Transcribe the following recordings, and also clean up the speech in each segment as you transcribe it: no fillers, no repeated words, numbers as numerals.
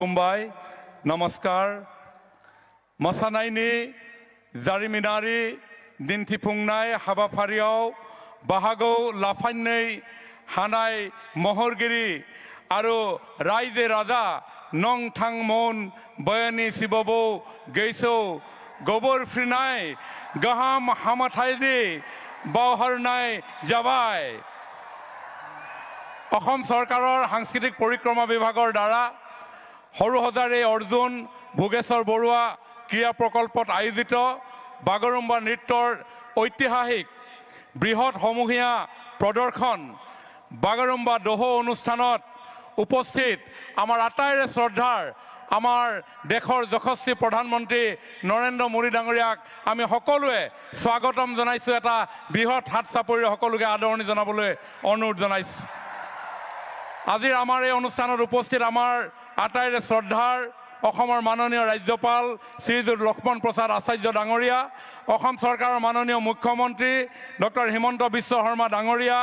खुलुमबाय नमस्कार मोसानायनि जारिमिनारि दिन्थिफुंनाय हाबाफारियाव बाहागो लाफायनो हानाय महरगिरि आरो रायजो राजा नोंथांमोन बयनि सिबाबो गैसौ गोबोरफ्रिनाय गाहाम हामथायनि बावहरनाय जाबाय। অসম চৰকাৰৰ সাংস্কৃতিক পৰিক্ৰমা বিভাগৰ দ্বাৰা সৰুহজাৰী অৰ্জুন ভোগেশ্বৰ বৰুৱা ক্ৰীড়া প্ৰকল্পত আয়োজিত বাগৰুম্বা নৃত্যৰ ঐতিহাসিক বৃহৎ সমূহীয়া প্ৰদৰ্শন বাগৰুম্বা দোহো অনুষ্ঠানত উপস্থিত আমাৰ আটাইৰে শ্ৰদ্ধাৰ আমাৰ দেশৰ যশস্বী প্ৰধানমন্ত্ৰী নৰেন্দ্ৰ মোদী ডাঙৰীয়াক আমি সকলোৱে স্বাগতম জনাইছো। এটা বৃহৎ হাত চাপৰিৰে সকলোকে আদৰণি জনাবলৈ অনুৰোধ জনাইছো। আজিৰ আমাৰ এই অনুষ্ঠানত উপস্থিত আমাৰ আটাইৰে শ্ৰদ্ধাৰ অসমৰ মাননীয় ৰাজ্যপাল শ্ৰীযুত লক্ষ্মণ প্ৰসাদ আচাৰ্য ডাঙৰীয়া, অসম চৰকাৰৰ মাননীয় মুখ্যমন্ত্ৰী ডক্টৰ হিমন্ত বিশ্ব শৰ্মা ডাঙৰীয়া,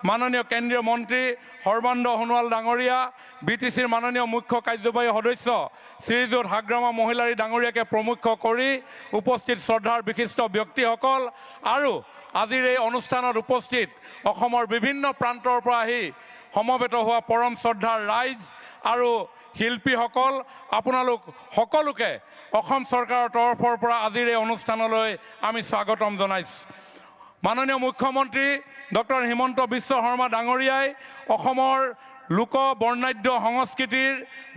মাননীয় কেন্দ্ৰীয় মন্ত্ৰী সৰ্বানন্দ সোণোৱাল ডাঙৰীয়া, BTCৰ মাননীয় মুখ্য কাৰ্যবাহী সদস্য শ্ৰীযুত হাগ্ৰামা মহিলাৰী ডাঙৰীয়াকে প্ৰমুখ কৰি উপস্থিত শ্ৰদ্ধাৰ বিশিষ্ট ব্যক্তিসকল আৰু আজিৰ এই অনুষ্ঠানত উপস্থিত অসমৰ বিভিন্ন প্ৰান্তৰ পৰা আহি সমবেত হোৱা পৰম শ্ৰদ্ধাৰ ৰাইজ আৰু শিল্পীসকল আপোনালোক সকলোকে অসম চৰকাৰৰ তৰফৰ পৰা আজিৰ এই অনুষ্ঠানলৈ আমি স্বাগতম জনাইছোঁ। মাননীয় মুখ্যমন্ত্ৰী ডক্টৰ হিমন্ত বিশ্ব শৰ্মা ডাঙৰীয়াই অসমৰ লোক বৰ্ণাঢ্য সংস্কৃতিৰ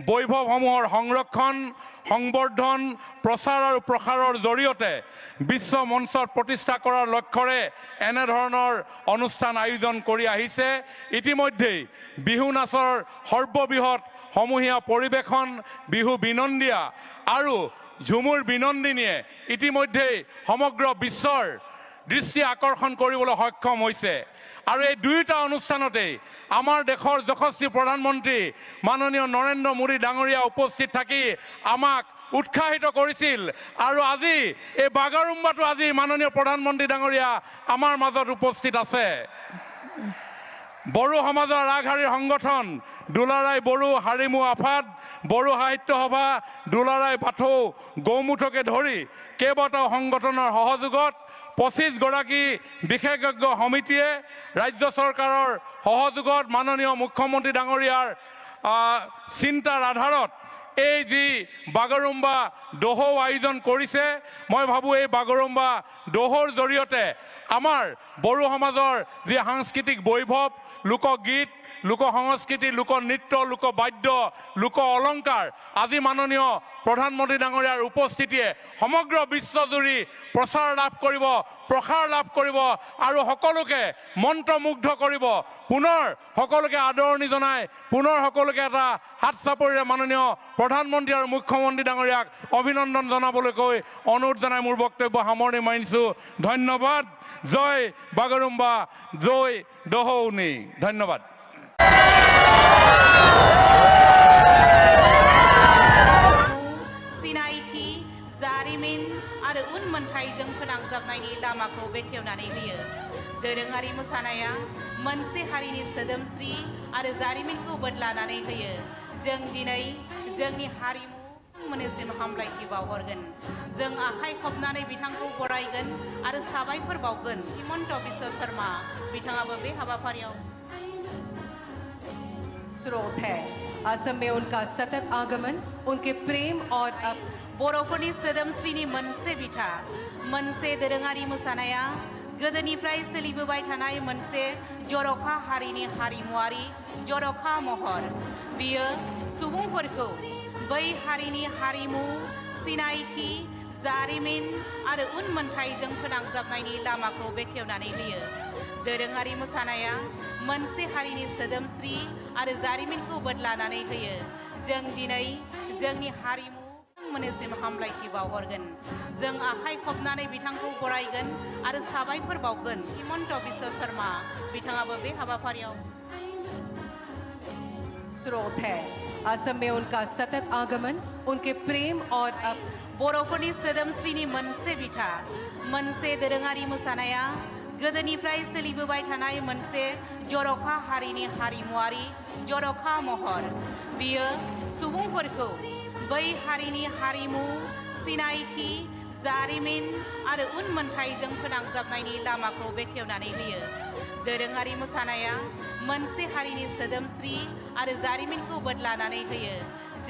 বৈভৱসমূহৰ সংৰক্ষণ সংবৰ্ধন প্ৰচাৰ আৰু প্ৰসাৰৰ জৰিয়তে বিশ্ব মঞ্চত প্ৰতিষ্ঠা কৰাৰ লক্ষ্যৰে এনেধৰণৰ অনুষ্ঠান আয়োজন কৰি আহিছে। ইতিমধ্যেই বিহু নাচৰ সৰ্ববৃহৎ সমূহীয়া পৰিৱেশন বিহু বিনন্দিয়া আৰু ঝুমুৰ বিনন্দিনীয়ে ইতিমধ্যেই সমগ্ৰ বিশ্বৰ দৃষ্টি আকৰ্ষণ কৰিবলৈ সক্ষম হৈছে আৰু এই দুয়োটা অনুষ্ঠানতেই আমাৰ দেশৰ যশস্বী প্ৰধানমন্ত্ৰী মাননীয় নৰেন্দ্ৰ মোদী ডাঙৰীয়া উপস্থিত থাকি আমাক উৎসাহিত কৰিছিল আৰু আজি এই বাগৰুম্বাটো আজি মাননীয় প্ৰধানমন্ত্ৰী ডাঙৰীয়া আমাৰ মাজত উপস্থিত আছে। বড়ো সমাজৰ আগশাৰীৰ সংগঠন দুলাৰাই বড়ো হাৰিমু আফাদ, বড়ো সাহিত্য সভা, দুলাৰাই বাথৌ গৌমুঠকে ধৰি কেইবাটাও সংগঠনৰ সহযোগত 25 গৰাকী বিশেষজ্ঞ সমিতিয়ে ৰাজ্য চৰকাৰৰ সহযোগত মাননীয় মুখ্যমন্ত্ৰী ডাঙৰীয়াৰ চিন্তাৰ আধাৰত এই যি বাগৰুম্বা দোহো আয়োজন কৰিছে, মই ভাবোঁ এই বাগৰুম্বা দোহোৰ জৰিয়তে আমাৰ বড়ো সমাজৰ যি সাংস্কৃতিক বৈভৱ, লোকগীত, লোক সংস্কৃতি, লোকনৃত্য, লোকবাদ্য, লোক অলংকাৰ আজি মাননীয় প্ৰধানমন্ত্ৰী ডাঙৰীয়াৰ উপস্থিতিয়ে সমগ্ৰ বিশ্বজুৰি প্ৰচাৰ লাভ কৰিব, প্ৰসাৰ লাভ কৰিব আৰু সকলোকে মন্ত্ৰমুগ্ধ কৰিব। পুনৰ সকলোকে আদৰণি জনাই পুনৰ সকলোকে এটা হাত চাপৰিৰে মাননীয় প্ৰধানমন্ত্ৰী আৰু মুখ্যমন্ত্ৰী ডাঙৰীয়াক অভিনন্দন জনাবলৈ কৈ অনুৰোধ জনাই মোৰ বক্তব্য সামৰণি মাৰিছোঁ। ধন্যবাদ। জয় বাগৰুম্বা, জয় দোহৌনি। ধন্যবাদ। सिनायथि जारिमिन आरो उनमोनथाइजों फोनांजाबनायनि लामाखौ बेखेवनानै होयो। दोरोङारि मोसानाया मोनसे हारिनि सोदोमस्रि आरो जारिमिनखौ बोदलानानै होयो। जों दिनै जोंनि हारिमु मोननिसिम हामलायथि बावहरगोन। जों आखाइ खबनानै बिथांखौ बरायगोन आरो साबायखर बावगोन। हिमন্ত বিশ্ব शर्मा बिथाङाबो बे हाबाफारियाव स्रोत है। असम में उनका सतत आगमन उनके प्रेम और बर'फोरनि सोदोमस्रिनि मोनसे बिथा, मोनसे दोरोङारि मोसानाया गोदोनिफ्राय सोलिबोबाय थानाय मोनसे जर'खा हारिनि हारिमुआरि जर'खा महर। बियो सुबुंफोरखौ बै हारिनि हारिमु, सिनायथि, जारिमिन आरो उनमोनथाइजों फोनांजाबनायनि लामाखौ बेखेवनानै होयो। दोरोङारि मोसानाया मोनसे हारिनि सोदोमस्रि आरो जारिमिनखौ बोदलानानै होयो। जों दिनै जोंनि हारिमु मोननिसिम हामलायथि बावहरगोन। जों आखाइ खबनानै बिथांखौ बरायगोन आरो साबायखर बावगोन। हिमন্ত বিশ্ব शर्मा बिथाङाबो बे हाबाफारियाव स्रोत है। असम में उनका सतत आगमन उनके प्रेम और बर'फोरनि सोदोमस्रिनि मोनसे बिथा, मोनसे दोरोङारि मोसानाया गोदोनिफ्राय सोलिबोबाय थानाय मोनसे जर'खा हारिनि हारिमुआरि जर'खा महर बियो सुबुंफोरखौ बै हारिनि हारिमु सिनायथि जारिमिन आरो उनमोनथाइजों फोनांजाबनायनि लामाखौ बेखेवनानै होयो दोरोङारि मोसानाया मोनसे हारिनि सोदोमस्रि आरो जारिमिनखौ बदलानानै होयो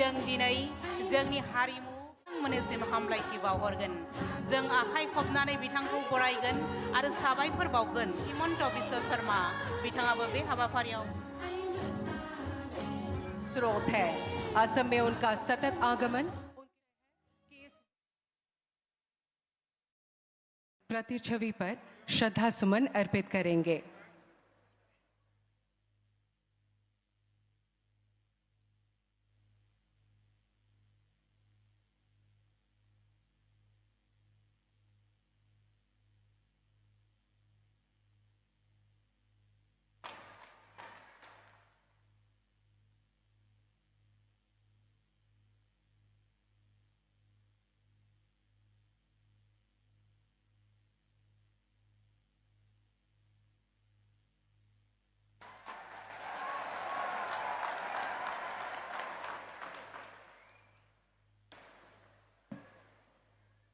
जों दिनै जोंनि हारिमु मोननिसिम हामलायथि बावहरगोन जों आखाइ खबनानै बिथांखौ बरायगोन आरो साबायखर बावगोन हिमन्त बिश्व शर्मा बिथाङाबो बे हाबाफारियाव स्रोत है। असम में उनका सतत आगमन प्रतिच्छवि पर श्रद्धा सुमन अर्पित करेंगे।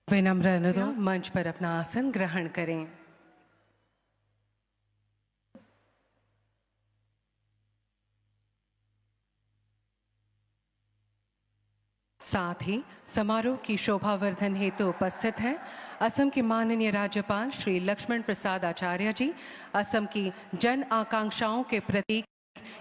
विनम्र अनुरोध मंच पर अपना आसन ग्रहण करें। साथ ही समारोह की शोभावर्धन हेतु उपस्थित हैं असम के माननीय राज्यपाल श्री लक्ष्मण प्रसाद आचार्य जी, असम की जन आकांक्षाओं के प्रतीक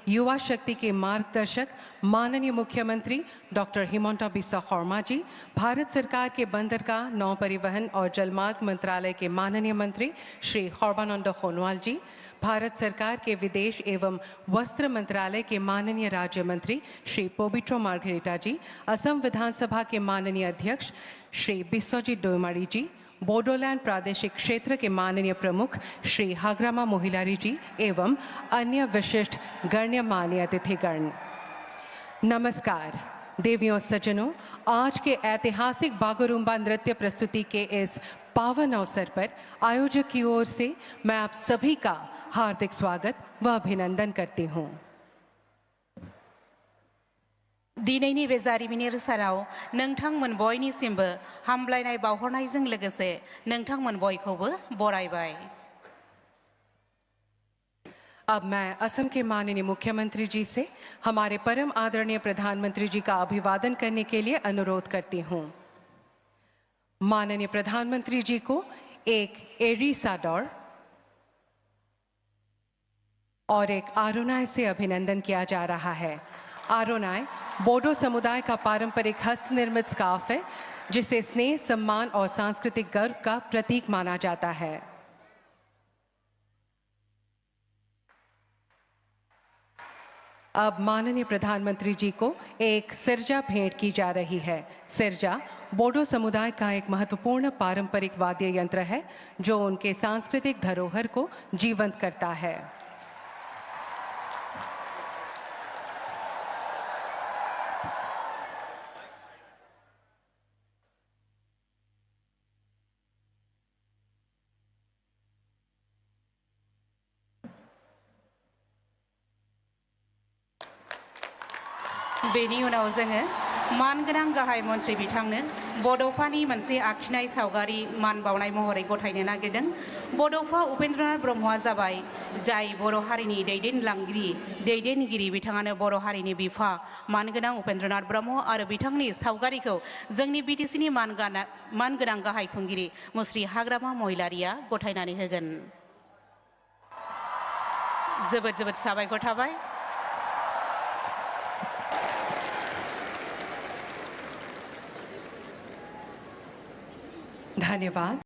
युवा शक्ति के मार्गदर्शक माननीय मुख्यमंत्री डॉक्टर हिमंत बिस्वा शर्मा जी, भारत सरकार के बंदरगाह नौ परिवहन और जलमार्ग मंत्रालय के माननीय मंत्री श्री सर्बानंद सोनोवाल जी, भारत सरकार के विदेश एवं वस्त्र मंत्रालय के माननीय राज्य मंत्री श्री पोबिट्रो मार्गरेटा जी, असम विधानसभा के माननीय अध्यक्ष श्री बिस्वजीत डोईमारी जी, बोडोलैंड प्रादेशिक क्षेत्र के माननीय प्रमुख श्री हाग्रामा मोहिलारी जी एवं अन्य विशिष्ट गण्यमान्य अतिथिगण, नमस्कार। देवियों सज्जनों, आज के ऐतिहासिक बागुरुम्बा नृत्य प्रस्तुति के इस पावन अवसर पर आयोजक की ओर से मैं आप सभी का हार्दिक स्वागत व अभिनंदन करती हूँ। दिनैनि बे जारिमिनारि सानाव नोंथांमोन बयनिसिमबो हामलायनाय बावहरनायजों लोगोसे नोंथांमोन बयखौबो बरायबाय। अब मैं असम के माननीय मुख्यमंत्री जी से हमारे परम आदरणीय प्रधानमंत्री जी का अभिवादन करने के लिए अनुरोध करती हूँ। माननीय प्रधानमंत्री जी को एक एरी साडोर और एक आरोनाय से अभिनंदन किया जा रहा है। आरोनाय बोडो समुदाय का पारंपरिक हस्त निर्मित स्कार्फ है जिसे स्नेह, सम्मान और सांस्कृतिक गर्व का प्रतीक माना जाता है। अब माननीय प्रधानमंत्री जी को एक सिरजा भेंट की जा रही है। सिरजा बोडो समुदाय का एक महत्वपूर्ण पारंपरिक वाद्य यंत्र है जो उनके सांस्कृतिक धरोहर को जीवंत करता है। बेनि उनाव जोङो मानगोनां गाहाय मन्त्रि बिथांनो बड'फानि मोनसे आखिनाय सावगारि मान बावनाय महरै गथायनो नागिरदों। बड'फा उपेन्द्रनाथ ब्रह्मआ जाबाय जाय बर' हारिनि दैदेनगिरि बिथाङानो बर' हारिनि बिफा मानगोनां उपेन्द्रनाथ ब्रह्म आरो बिथांनि सावगारिखौ जोंनि बिटिसिनि मानगोनां गाहाय खुंगिरि मुस्रि हाग्रामा महिलारिया गथायनानै होगोन। जोबोद जोबोद साबायखर थाबाय। धन्यवाद।